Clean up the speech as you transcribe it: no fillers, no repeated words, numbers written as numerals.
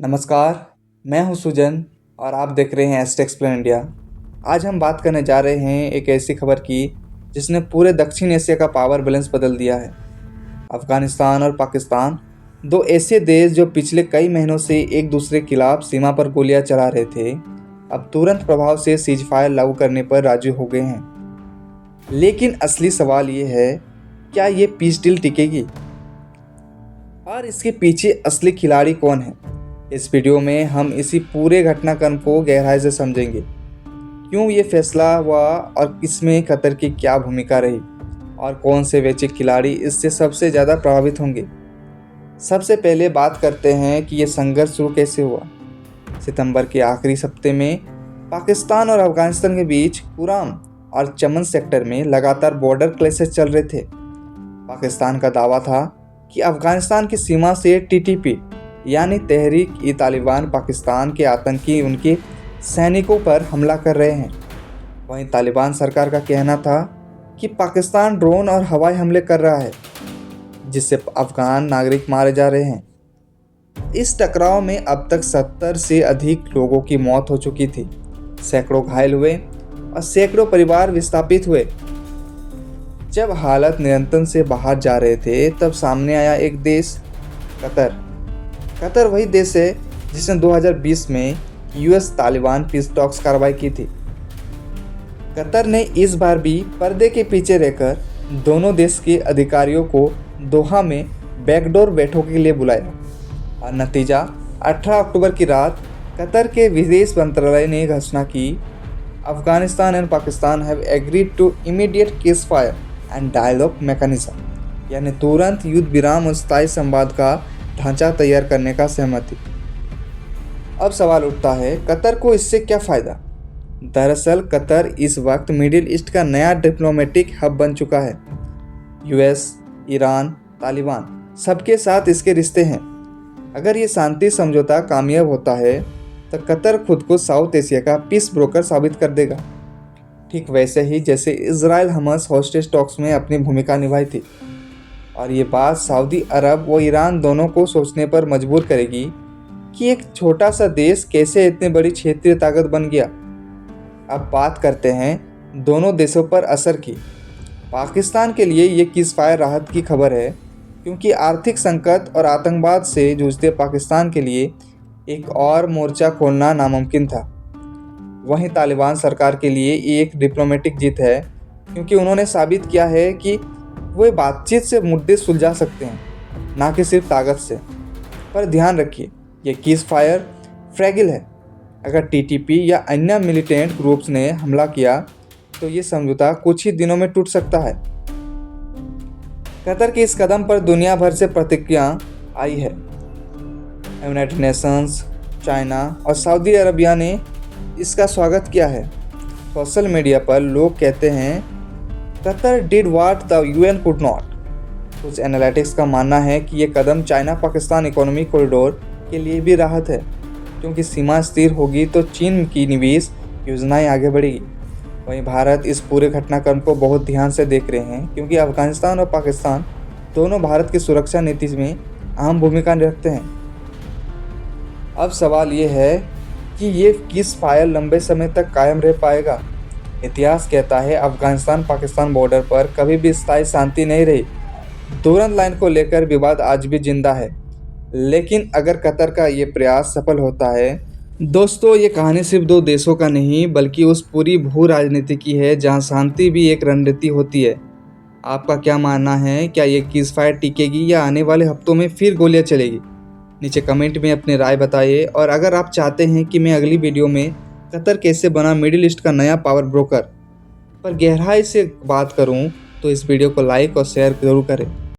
नमस्कार, मैं हूं सुजन और आप देख रहे हैं एस्टेक एक्सप्लेन इंडिया। आज हम बात करने जा रहे हैं एक ऐसी खबर की जिसने पूरे दक्षिण एशिया का पावर बैलेंस बदल दिया है। अफगानिस्तान और पाकिस्तान, दो ऐसे देश जो पिछले कई महीनों से एक दूसरे के खिलाफ सीमा पर गोलियां चला रहे थे, अब तुरंत प्रभाव से सीजफायर लागू करने पर राजी हो गए हैं। लेकिन असली सवाल ये है, क्या ये पीस डील टिकेगी और इसके पीछे असली खिलाड़ी कौन है? इस वीडियो में हम इसी पूरे घटनाक्रम को गहराई से समझेंगे। क्यों ये फैसला हुआ और इसमें कतर की क्या भूमिका रही और कौन से वैश्विक खिलाड़ी इससे सबसे ज़्यादा प्रभावित होंगे। सबसे पहले बात करते हैं कि ये संघर्ष शुरू कैसे हुआ। सितंबर के आखिरी हफ्ते में पाकिस्तान और अफगानिस्तान के बीच कुराम और चमन सेक्टर में लगातार बॉर्डर क्लैशेस चल रहे थे। पाकिस्तान का दावा था कि अफगानिस्तान की सीमा से टीटीपी यानी तहरीक-ई-तालिबान पाकिस्तान के आतंकी उनके सैनिकों पर हमला कर रहे हैं। वहीं तालिबान सरकार का कहना था कि पाकिस्तान ड्रोन और हवाई हमले कर रहा है, जिससे अफगान नागरिक मारे जा रहे हैं। इस टकराव में अब तक 70 से अधिक लोगों की मौत हो चुकी थी, सैकड़ों घायल हुए और सैकड़ों परिवार विस्थापित हुए। जब हालत नियंत्रण से बाहर जा रहे थे, तब सामने आया एक देश, कतर वही देश है जिसने 2020 में यूएस तालिबान पीस टॉक्स कार्रवाई की थी। कतर ने इस बार भी पर्दे के पीछे रहकर दोनों देश के अधिकारियों को दोहा में बैकडोर बैठकों के लिए बुलाया और नतीजा 18 अक्टूबर की रात कतर के विदेश मंत्रालय ने घोषणा की, Afghanistan and Pakistan have agreed to immediate ceasefire and dialogue mechanism, यानी तुरंत युद्ध विराम और स्थायी संवाद का ढांचा तैयार करने का सहमति। अब सवाल उठता है, कतर को इससे क्या फ़ायदा? दरअसल कतर इस वक्त मिडिल ईस्ट का नया डिप्लोमेटिक हब बन चुका है। यूएस, ईरान, तालिबान सबके साथ इसके रिश्ते हैं। अगर ये शांति समझौता कामयाब होता है तो कतर खुद को साउथ एशिया का पीस ब्रोकर साबित कर देगा, ठीक वैसे ही जैसे इजराइल हमास हॉस्टेज टॉक्स में अपनी भूमिका निभाई थी। और ये बात सऊदी अरब व ईरान दोनों को सोचने पर मजबूर करेगी कि एक छोटा सा देश कैसे इतनी बड़ी क्षेत्रीय ताकत बन गया। अब बात करते हैं दोनों देशों पर असर की। पाकिस्तान के लिए ये सीज़फायर राहत की खबर है, क्योंकि आर्थिक संकट और आतंकवाद से जूझते पाकिस्तान के लिए एक और मोर्चा खोलना नामुमकिन था। वहीं तालिबान सरकार के लिए ये एक डिप्लोमेटिक जीत है, क्योंकि उन्होंने साबित किया है कि वे बातचीत से मुद्दे सुलझा सकते हैं, ना कि सिर्फ ताकत से। पर ध्यान रखिए, ये सीज़फायर फ्रैगिल है। अगर टीटीपी या अन्य मिलिटेंट ग्रुप्स ने हमला किया तो ये समझौता कुछ ही दिनों में टूट सकता है। कतर के इस कदम पर दुनिया भर से प्रतिक्रिया आई है। यूनाइटेड नेशंस, चाइना और सऊदी अरबिया ने इसका स्वागत किया है। सोशल मीडिया पर लोग कहते हैं, Qatar did what the UN could not. कुछ एनालिटिक्स का मानना है कि ये कदम चाइना पाकिस्तान इकोनॉमिक कॉरिडोर के लिए भी राहत है, क्योंकि सीमा स्थिर होगी तो चीन की निवेश योजनाएं आगे बढ़ेगी। वहीं भारत इस पूरे घटनाक्रम को बहुत ध्यान से देख रहे हैं, क्योंकि अफगानिस्तान और पाकिस्तान दोनों भारत की सुरक्षा नीति में अहम भूमिका रखते हैं। अब सवाल ये है कि ये सीज़फायर लंबे समय तक कायम रह पाएगा। इतिहास कहता है, अफगानिस्तान पाकिस्तान बॉर्डर पर कभी भी स्थायी शांति नहीं रही। दुरंत लाइन को लेकर विवाद आज भी जिंदा है। लेकिन अगर कतर का ये प्रयास सफल होता है, दोस्तों, ये कहानी सिर्फ दो देशों का नहीं बल्कि उस पूरी भू राजनीति की है जहां शांति भी एक रणनीति होती है। आपका क्या मानना है? क्या ये सीज़फायर टिकेगी या आने वाले हफ्तों में फिर गोलियां चलेगी? नीचे कमेंट में अपनी राय बताइए। और अगर आप चाहते हैं कि मैं अगली वीडियो में कतर कैसे बना मिडिल ईस्ट का नया पावर ब्रोकर पर गहराई से बात करूं, तो इस वीडियो को लाइक और शेयर जरूर करें।